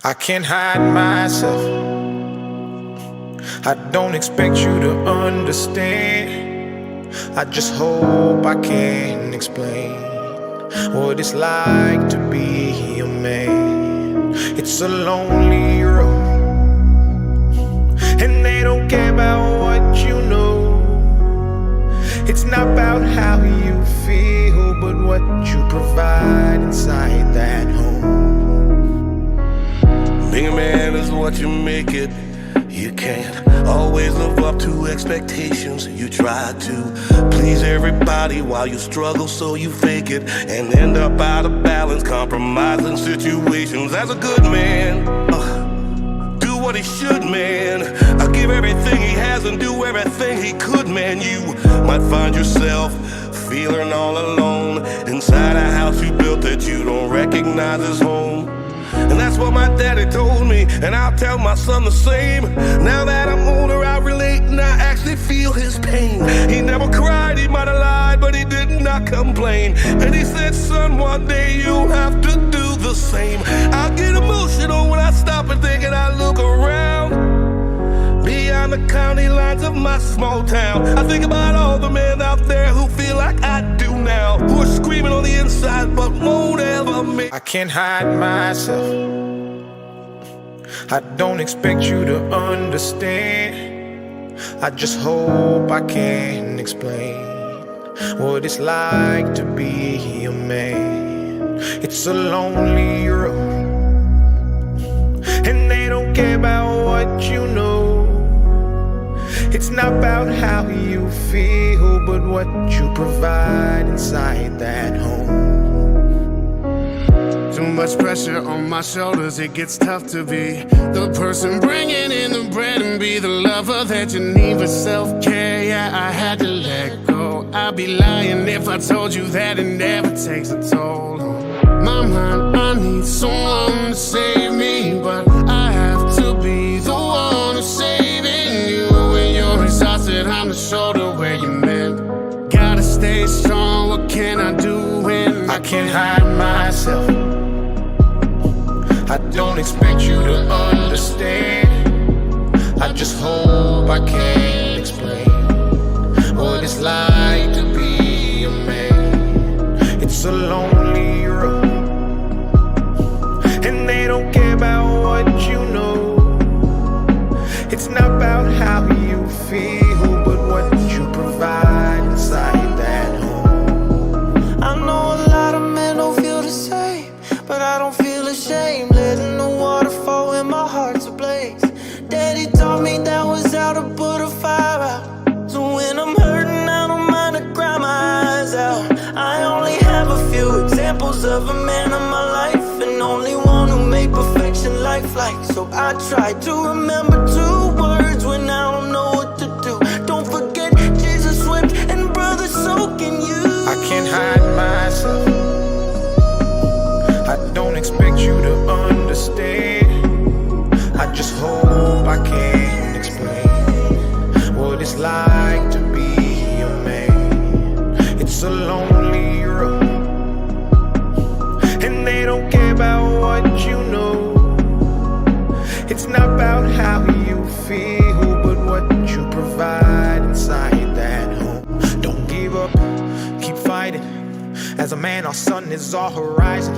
I can't hide myself. I don't expect you to understand. I just hope I can explain what it's like to be a man. It's a lonely road, and they don't care about what you know. It's not about how you feel, but what you provide inside that home. Being a man is what you make it. You can't always live up to expectations. You try to please everybody while you struggle, so you fake it and end up out of balance, compromising situations. As a good man, do what he should, man. I'll give everything he has and do everything he could, man. You might find yourself feeling all alone inside a house you built that you don't recognize as home. And that's what my daddy told me, and I'll tell my son the same. Now that I'm older, I relate and I actually feel his pain. He never cried, he might have lied, but he did not complain. And he said, son, one day you'll have to do the same. I get emotional when I stop and think and I look around beyond the county lines of my small town. I think about all the men out there who feel like I do now, who are screaming on the inside but won't ever make. I can't hide myself. I don't expect you to understand. I just hope I can explain what it's like to be a man. It's a lonely road, and they don't care about what you know. It's not about how you feel, but what you provide inside that home. Too much pressure on my shoulders, it gets tough to be the person bringing in the bread and be the lover that you need with self-care. Yeah, I had to let go. I'd be lying if I told you that it never takes a toll on my mind. I need someone to save me, but I have to be the one who's saving you. When you're exhausted, I'm the shoulder where you mend. Gotta stay strong, what can I do when I can't hide myself? I don't expect you to understand. I just hope I can explain what it's like to be a man. It's a lonely road, and they don't care about what you know. It's not about how you feel, but what you provide inside that home. I know a lot of men don't feel the same, but I don't feel ashamed letting the water fall when my heart's ablaze. Daddy taught me that was how to put a fire out. So when I'm hurting, I don't mind to cry my eyes out. I only have a few examples of a man in my life, and only one who made perfection lifelike. So I try to remember 2 words when I don't know what to do. Don't forget Jesus wept and brother, so can you. I can't hide myself. I don't expect you to understand. I just hope I can explain what it's like to be a man. It's a lonely road, and they don't care about what you know. It's not about how you feel, but what you provide inside that home. Don't give up, keep fighting. As a man, our sun is our horizon,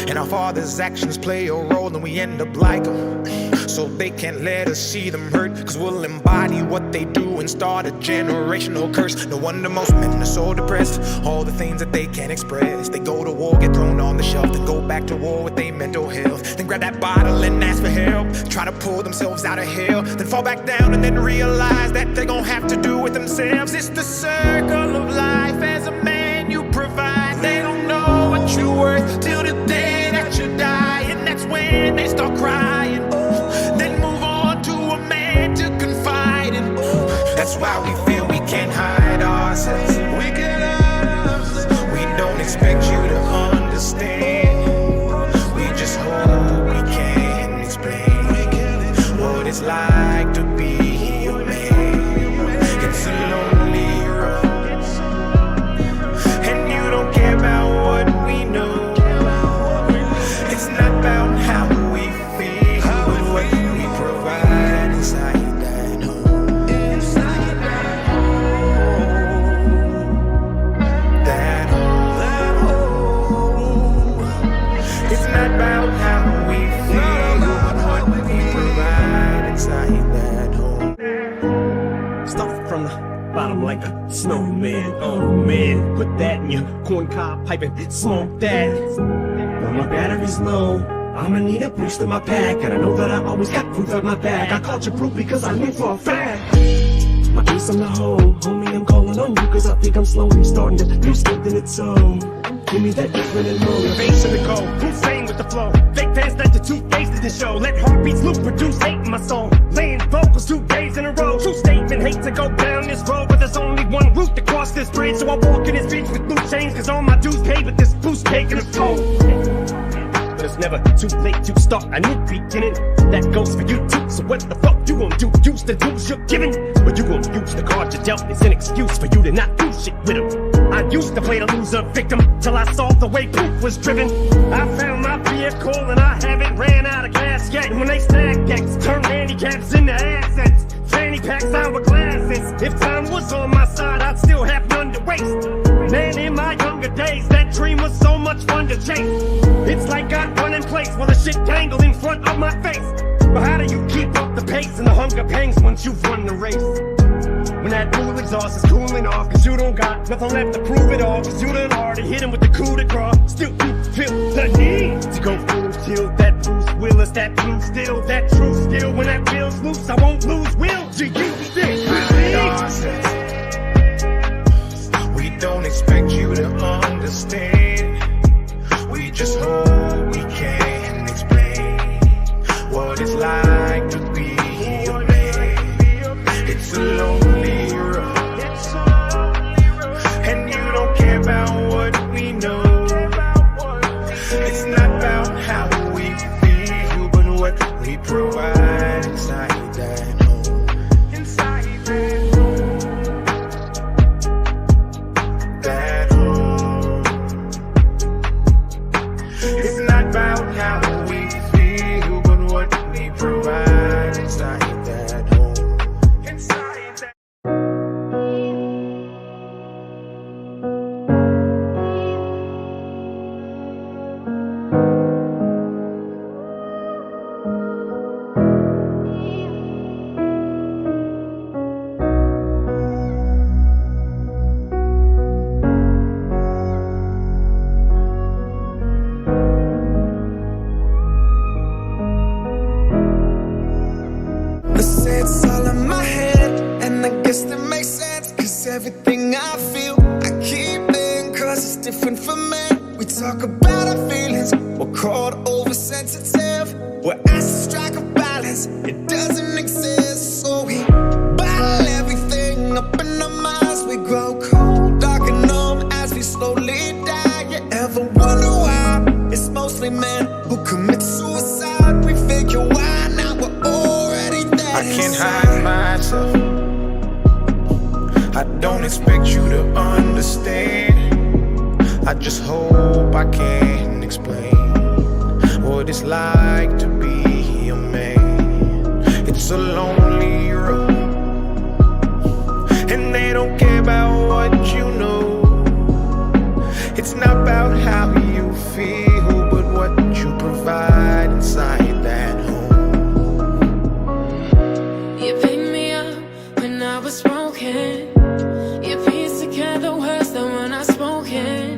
and our father's actions play a role, and we end up like them. So they can't let us see them hurt, cause we'll embody what they do and start a generational curse. No wonder most men are so depressed, all the things that they can't express. They go to war, get thrown on the shelf, then go back to war with their mental health. Then grab that bottle and ask for help, try to pull themselves out of hell, then fall back down and then realize that they're gonna have to do it themselves. It's the circle of life. As a man you provide, they don't know what you're worth till the day that you die, and that's when they start crying. Then move on to a man to confide in. That's why we feel we can't hide ourselves. We can't hide ourselves. We don't expect you to understand. We just hope we can explain what it's like to be a man. It's a lonely road, and you don't care about what we know. It's not about how we feel. snowman, oh man. Put that in your corn cob pipe and smoke that. When my battery's low, I'ma need a boost in my pack. And I know that I always got proof at my back. I called you proof because I knew for a fact. My ace on the hole, homie, I'm calling on you cause I think I'm slowly starting to lose something its own. Give me that different and low. Face in the goal, insane with the flow. Fake fans let the two-faced in the show. Let heartbeats loop, produce hate in my soul. Laying vocals 2 days in a row. True statement, hate to go down this road, but there's only one route to cross this bridge. So I walk in this bitch with loose chains, cause all my dues paid with this boost taking a toll. But it's never too late to start a new beginning. That goes for you too, so what the fuck you gon' do? Use the rules you're given, but you gon' use the cards you dealt. It's an excuse for you to not do shit with them. I used to play the loser victim till I saw the way proof was driven. I found my vehicle and I haven't ran out of gas yet. When they stack X, turn handicaps into assets. Fanny packs hourglasses. If time was on my side, I'd still have none to waste. Man, in my younger days, that dream was so much fun to chase. It's like I'd run in place while the shit tangled in front of my face. But how do you keep up the pace and the hunger pangs once you've run the race? When that pool exhaust is cooling off, cause you don't got nothing left to prove it all. Cause you done already hit him with the coup de grace. Still you feel the need to go full tilt. That Bruce Willis, that blue still, that true skill. When that feels loose, I won't lose will. Do you still believe? We don't expect you to understand. We just hope we can explain what it's like to be a man. It's a lonely road, and you don't care about what we know. It's not about how we feel, but what we provide inside that home. That home. It's not about how we feel, but what we provide inside that home. It's all in my head, and I guess that makes sense. Cause everything I feel, I keep in, cause it's different for men. We talk about our feelings, we're called oversensitive. We're asked to strike a balance, it doesn't exist. So we bottle everything up in our minds. We grow cold, dark and numb as we slowly die. You ever wonder why it's mostly men who commit suicide? We figure why now we're already dead. I can't hide myself. I don't expect you to understand. I just hope I can explain what it's like to be a man. It's a lonely road, and they don't care about what you know. It's not about how you feel, but what you provide inside that home. You picked me up when I was broken. You pieced together words that were not spoken.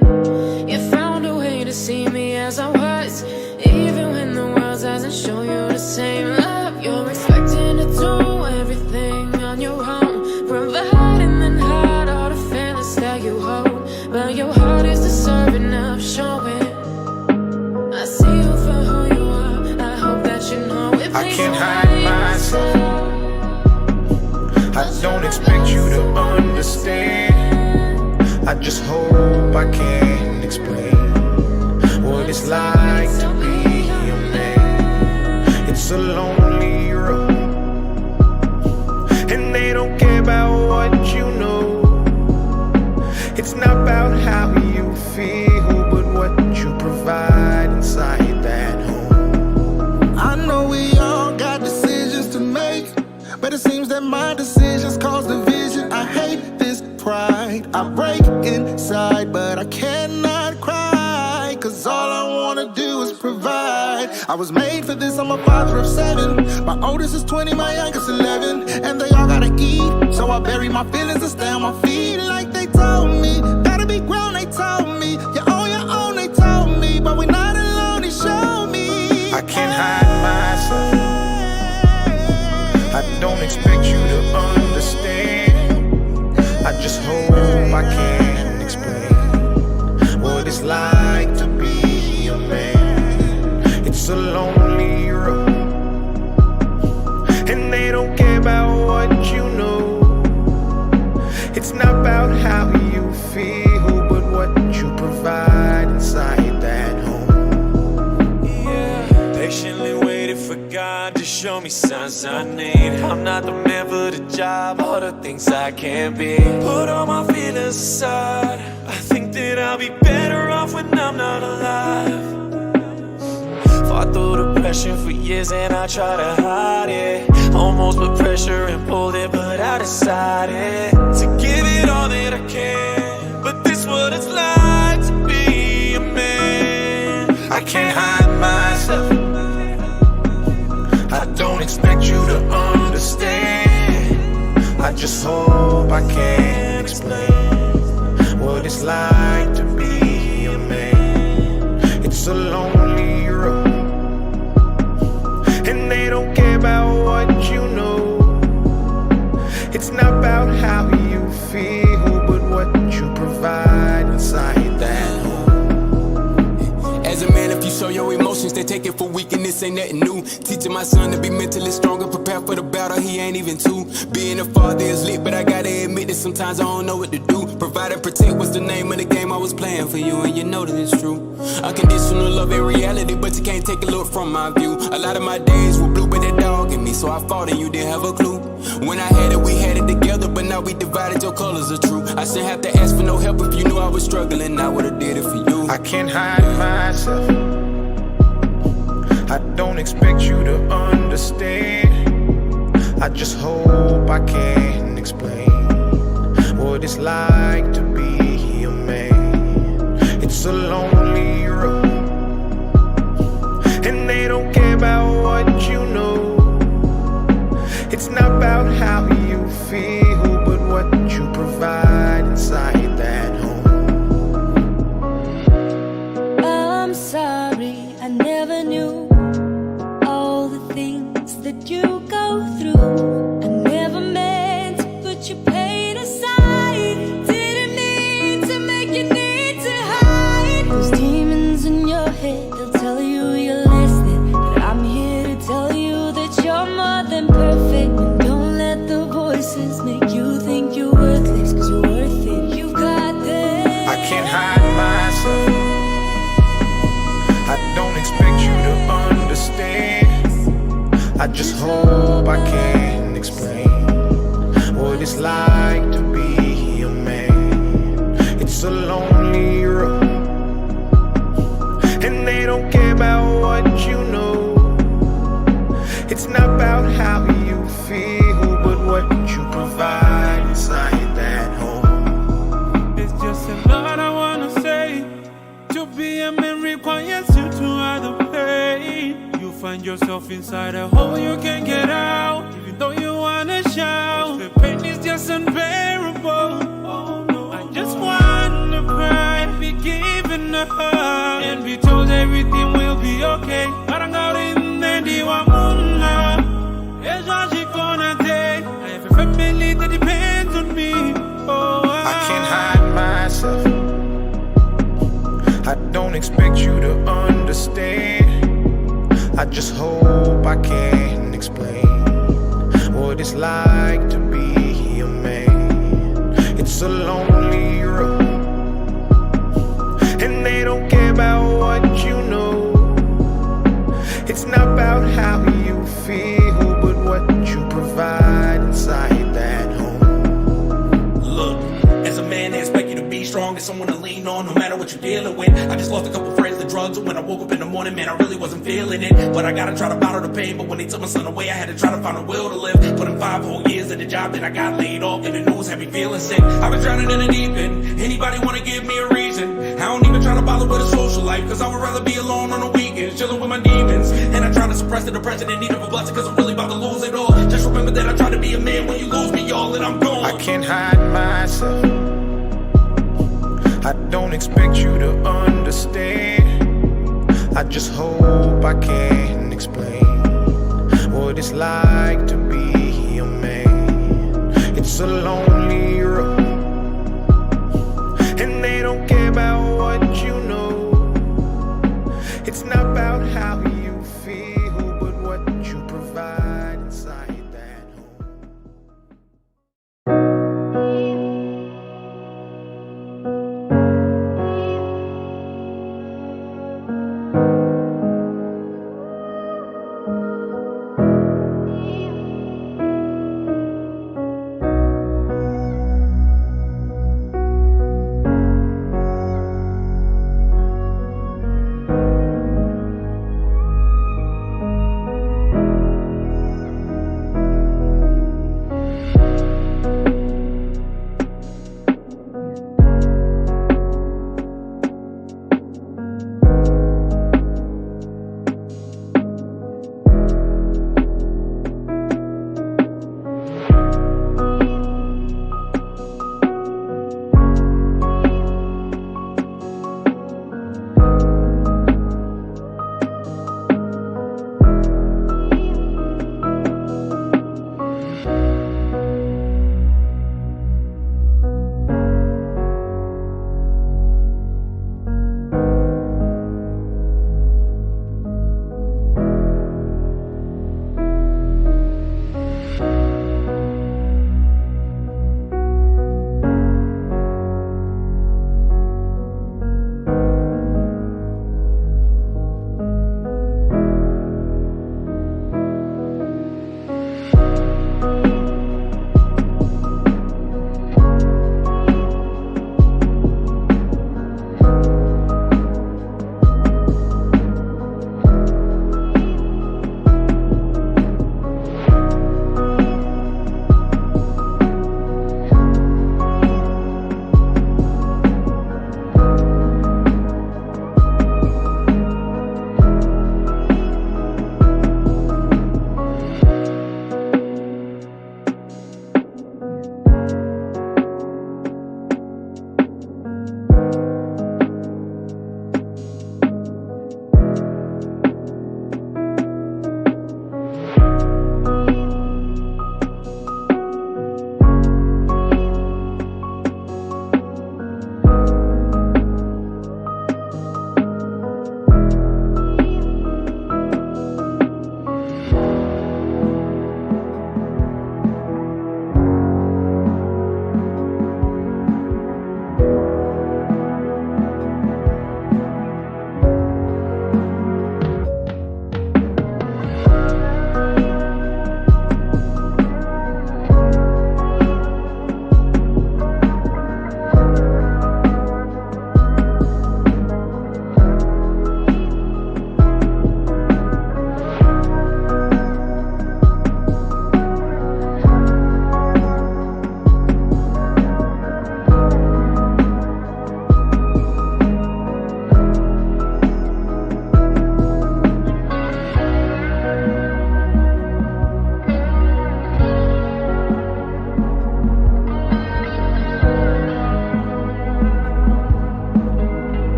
You found a way to see me as I was, even when the world doesn't show you the same love. You're expecting to do everything on your own, provide and then hide all the feelings that you hold. But your heart is deserving of showing. I see you for who you are. I hope that you know it. I can't hide myself. I don't expect you to understand. I just hope I can explain what it's like to be a man. It's a lonely road, and they don't care about what you know. It's not about how you feel, but what you provide inside that home. I know we all got decisions to make, but it seems that my decisions cause division. I hate this pride. I break inside, but I cannot cry, cause all I wanna do is provide. I was made for this, I'm a father of 7. My oldest is 20, my youngest 11. And they all gotta eat, so I bury my feelings and stay on my feet. Like they told me, gotta be grown, they told me. You're on your own, they told me. But we're not alone, they showed me. I can't hide myself. I don't expect you to understand. I just hope I can explain what it's like to be a man. It's a lonely road, and they don't care about what you know. It's not about how you feel, but what you provide inside that home. Yeah, patiently waited for God to show me signs I need. I'm not the man for the job, all the things I can't be. Put all my feelings aside, I think that I'll be better off when I'm not alive. Fought through depression for years and I try to hide it. Almost put pressure and pulled it, but I decided to give it all that I can. But this what it's like to be a man. I can't hide myself. I don't expect you to understand. I just hope I can explain what it's like to be a man. It's a lonely road, and they don't care about what you know. It's not about how you feel, but what you provide inside that home. As a man, if you show your emotions, they take it for weak and this ain't nothing new. Teaching my son to be mentally stronger, prepare for the battle, he ain't even 2. Being a father is lit, but I gotta admit that sometimes I don't know what to do. Provide and protect was the name of the game I was playing for you, and you know that it's true. Unconditional love and reality, but you can't take a look from my view. A lot of my days were blue, but that dog in me, so I fought and you didn't have a clue. When I had it, we had it together, but now we divided, your colors are true. I shouldn't have to ask for no help if you knew I was struggling, I would've did it for you. I can't hide myself. I don't expect you to understand. I just hope I can explain what it's like to be a man. It's a lonely road, and they don't care about what you know. It's not about how you feel, but what you provide inside that home. I'm sorry, I never knew all the things that you go through. I never meant to put your pain aside. Didn't mean to make you need to hide. Those demons in your head, they'll tell you you're less than, but I'm here to tell you that you're more than perfect. And don't let the voices make you think you're worthless, 'cause you're worth it. You've got this. I can't hide myself. I don't expect you to understand. I just hope I can explain what it's like to be a man. It's a lonely road, and they don't care about what you know. It's not about how you feel, but what you provide inside that home. It's just a lot I wanna say. To be a man requires you to hide the pain. You find yourself inside a hole you can't get out, even though you wanna shout. The pain is just unbearable. Oh no, I just wanna cry, be given a hug, and be told everything will be okay. But I'm not in the one. It's what she gonna take. I have a family that depends on me. Oh, I can't hide myself. I don't expect you to understand. I just hope I can explain what it's like to be a man. It's a lonely road, and they don't care about what you know. It's not about how you feel, but what you provide inside that home. Look, as a man, they expect you to be strong and someone to lean on no matter what you're dealing with. I just lost a couple friends to drugs, and when I woke up in the morning, man, I really wasn't feeling it. But I gotta try to bottle the pain, but when they took my son away, I had to try to find a will to live. Put in 5 whole years in the job, then I got laid off, and the news had me feeling sick. I've been drowning in the deep end. Anybody wanna give me a reason? I don't even try to bother with a social life, 'cause I would rather be alone on the weekends, chilling with my demons. to depression in need of a blessing, cause I'm really about to lose it all. Just remember that I try to be a man when you lose me, y'all, and I'm gone. I can't hide myself. I don't expect you to understand. I just hope I can explain what it's like to be a man. It's a lonely